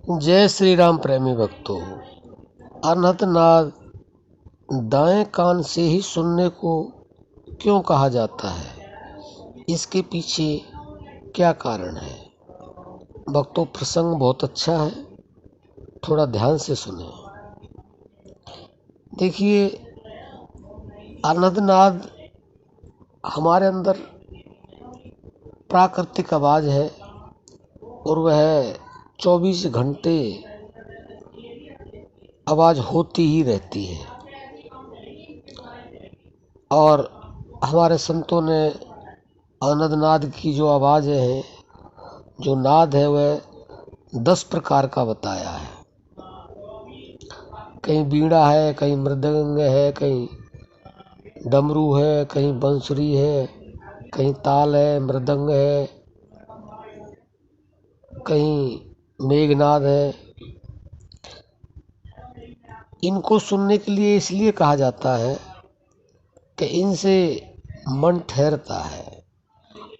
जय श्री राम प्रेमी भक्तों। अनहद नाद दाएं कान से ही सुनने को क्यों कहा जाता है, इसके पीछे क्या कारण है? भक्तों, प्रसंग बहुत अच्छा है, थोड़ा ध्यान से सुने। देखिए, अनहद नाद हमारे अंदर प्राकृतिक आवाज़ है और वह 24 घंटे आवाज़ होती ही रहती है। और हमारे संतों ने अनहद नाद की जो आवाज़ है, जो नाद है, वह 10 प्रकार का बताया है। कहीं बीड़ा है, कहीं मृदंग है, कहीं डमरू है, कहीं बंसुरी है, कहीं ताल है, मृदंग है, कहीं मेघनाद है। इनको सुनने के लिए इसलिए कहा जाता है कि इनसे मन ठहरता है।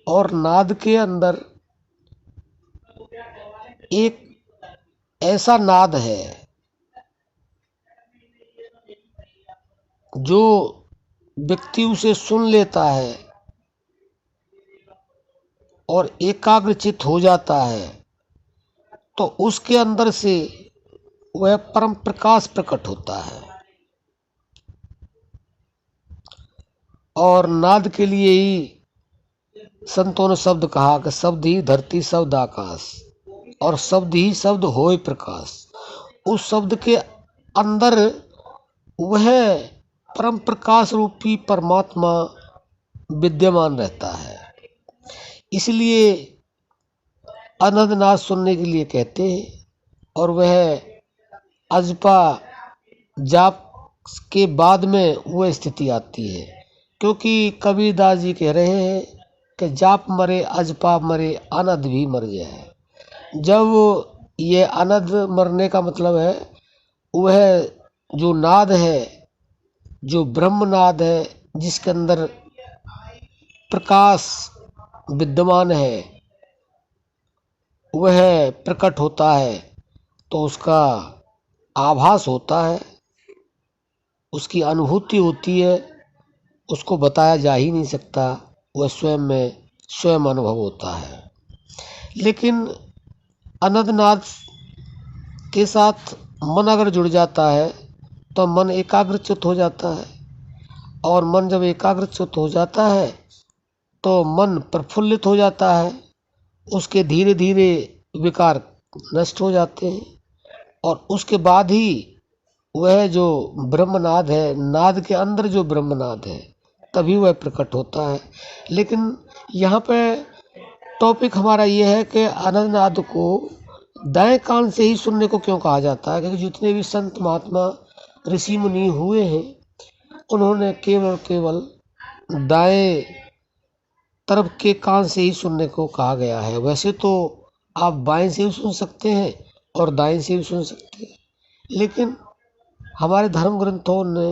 और नाद के अंदर एक ऐसा नाद है जो व्यक्ति उसे सुन लेता है और एकाग्रचित हो जाता है, तो उसके अंदर से वह परम प्रकाश प्रकट होता है। और नाद के लिए ही संतों ने शब्द कहा कि शब्द ही धरती, शब्द आकाश, और शब्द ही शब्द होय प्रकाश। उस शब्द के अंदर वह परम प्रकाश रूपी परमात्मा विद्यमान रहता है। इसलिए अनहद नाद सुनने के लिए कहते हैं। और वह अजपा जाप के बाद में वह स्थिति आती है, क्योंकि कबीरदास जी कह रहे हैं कि जाप मरे अजपा मरे, अनहद भी मर जाए। जब ये अनहद मरने का मतलब है, वह जो नाद है, जो ब्रह्मनाद है, जिसके अंदर प्रकाश विद्यमान है, वह प्रकट होता है, तो उसका आभास होता है, उसकी अनुभूति होती है, उसको बताया जा ही नहीं सकता। वह स्वयं में स्वयं अनुभव होता है। लेकिन अनहद नाद के साथ मन अगर जुड़ जाता है तो मन एकाग्रचित हो जाता है। और मन जब एकाग्रचित हो जाता है तो मन प्रफुल्लित हो जाता है। उसके धीरे धीरे विकार नष्ट हो जाते हैं और उसके बाद ही वह जो ब्रह्मनाद है, नाद के अंदर जो ब्रह्मनाद है, तभी वह प्रकट होता है। लेकिन यहाँ पे टॉपिक हमारा ये है कि अनहद नाद को दाएं कान से ही सुनने को क्यों कहा जाता है, क्योंकि जितने भी संत महात्मा ऋषि मुनि हुए हैं, उन्होंने केवल दाएं तरफ के कान से ही सुनने को कहा गया है। वैसे तो आप बाएं से भी सुन सकते हैं और दाएं से भी सुन सकते हैं, लेकिन हमारे धर्म ग्रंथों ने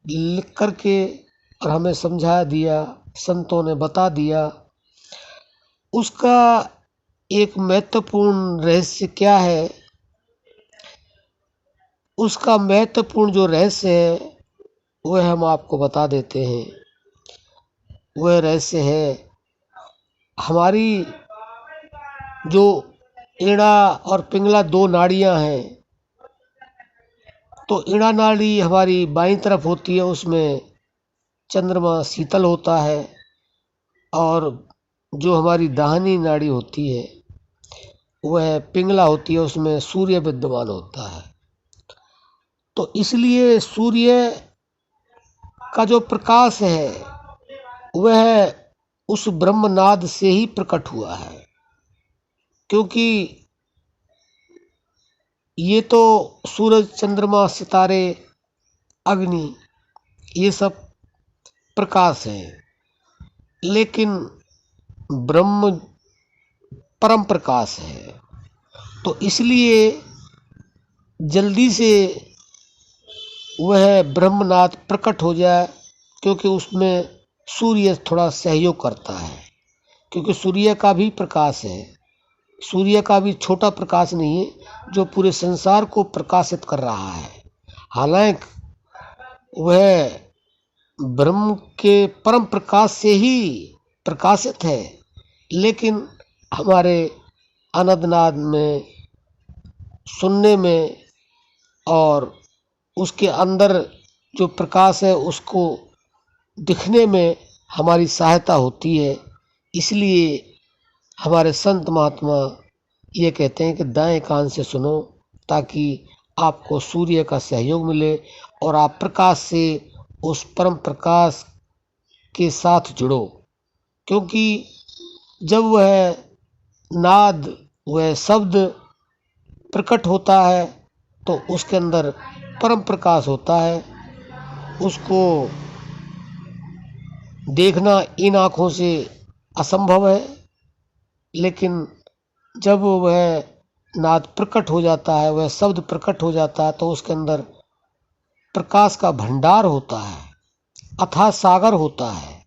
लिख करके और हमें समझा दिया, संतों ने बता दिया। उसका एक महत्वपूर्ण रहस्य क्या है? उसका महत्वपूर्ण जो रहस्य है वह हम आपको बता देते हैं। वह रहस्य है हमारी जो ईड़ा और पिंगला 2 नाड़ियां हैं। तो ईड़ा नाड़ी हमारी बाईं तरफ होती है, उसमें चंद्रमा शीतल होता है। और जो हमारी दाहिनी नाड़ी होती है वह पिंगला होती है, उसमें सूर्य विद्यमान होता है। तो इसलिए सूर्य का जो प्रकाश है वह उस ब्रह्मनाद से ही प्रकट हुआ है, क्योंकि ये तो सूरज, चंद्रमा, सितारे, अग्नि, ये सब प्रकाश है, लेकिन ब्रह्म परम प्रकाश है। तो इसलिए जल्दी से वह ब्रह्मनाद प्रकट हो जाए, क्योंकि उसमें सूर्य थोड़ा सहयोग करता है। क्योंकि सूर्य का भी प्रकाश है, सूर्य का भी छोटा प्रकाश नहीं है, जो पूरे संसार को प्रकाशित कर रहा है। हालांकि वह ब्रह्म के परम प्रकाश से ही प्रकाशित है, लेकिन हमारे अनंतनाद में सुनने में और उसके अंदर जो प्रकाश है उसको दिखने में हमारी सहायता होती है। इसलिए हमारे संत महात्मा ये कहते हैं कि दाएं कान से सुनो, ताकि आपको सूर्य का सहयोग मिले और आप प्रकाश से उस परम प्रकाश के साथ जुड़ो। क्योंकि जब वह नाद, वह शब्द प्रकट होता है तो उसके अंदर परम प्रकाश होता है। उसको देखना इन आँखों से असंभव है, लेकिन जब वह नाद प्रकट हो जाता है, वह शब्द प्रकट हो जाता है, तो उसके अंदर प्रकाश का भंडार होता है, अथाह सागर होता है।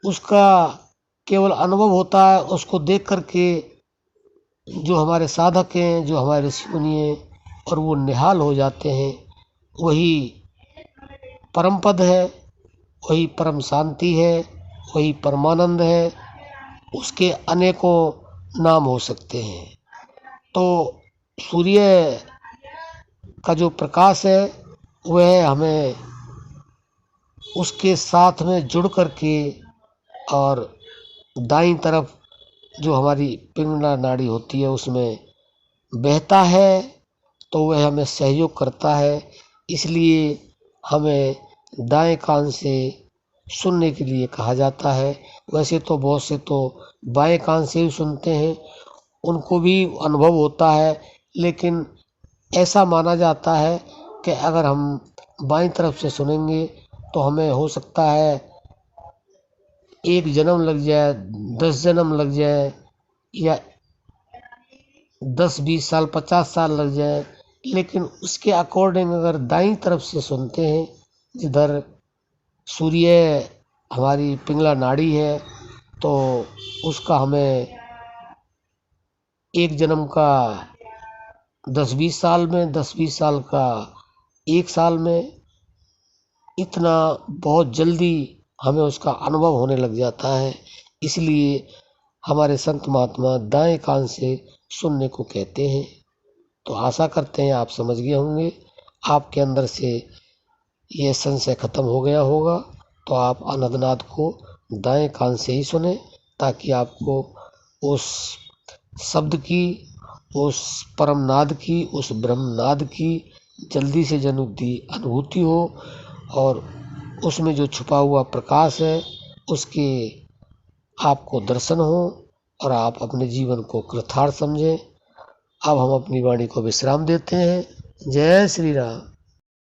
उसका केवल अनुभव होता है। उसको देख करके जो हमारे साधक हैं, जो हमारे ऋषि मुनि हैं, और वो निहाल हो जाते हैं। वही परम पद है, वही परम शांति है, वही परमानंद है। उसके अनेकों नाम हो सकते हैं। तो सूर्य का जो प्रकाश है वह हमें उसके साथ में जुड़ करके और दाईं तरफ जो हमारी पिंगला नाड़ी होती है उसमें बहता है, तो वह हमें सहयोग करता है। इसलिए हमें दाएं कान से सुनने के लिए कहा जाता है। वैसे तो बहुत से तो बाएं कान से ही सुनते हैं, उनको भी अनुभव होता है, लेकिन ऐसा माना जाता है कि अगर हम बाईं तरफ से सुनेंगे तो हमें हो सकता है 1 जन्म लग जाए, 10 जन्म लग जाए, या 10-20 साल 50 साल लग जाए। लेकिन उसके अकॉर्डिंग अगर दाईं तरफ से सुनते हैं, जिधर सूर्य हमारी पिंगला नाड़ी है, तो उसका हमें 1 जन्म का 10-20 साल में, 10-20 साल का 1 साल में, इतना बहुत जल्दी हमें उसका अनुभव होने लग जाता है। इसलिए हमारे संत महात्मा दाएं कान से सुनने को कहते हैं। तो आशा करते हैं आप समझ गए होंगे, आपके अंदर से ये संशय खत्म हो गया होगा। तो आप अनंतनाद को दाएं कान से ही सुने, ताकि आपको उस शब्द की, उस परम नाद की, उस ब्रह्म नाद की जल्दी से जल्दी अनुभूति हो, और उसमें जो छुपा हुआ प्रकाश है उसके आपको दर्शन हो, और आप अपने जीवन को कृतार्थ समझें। अब हम अपनी वाणी को विश्राम देते हैं। जय श्री राम।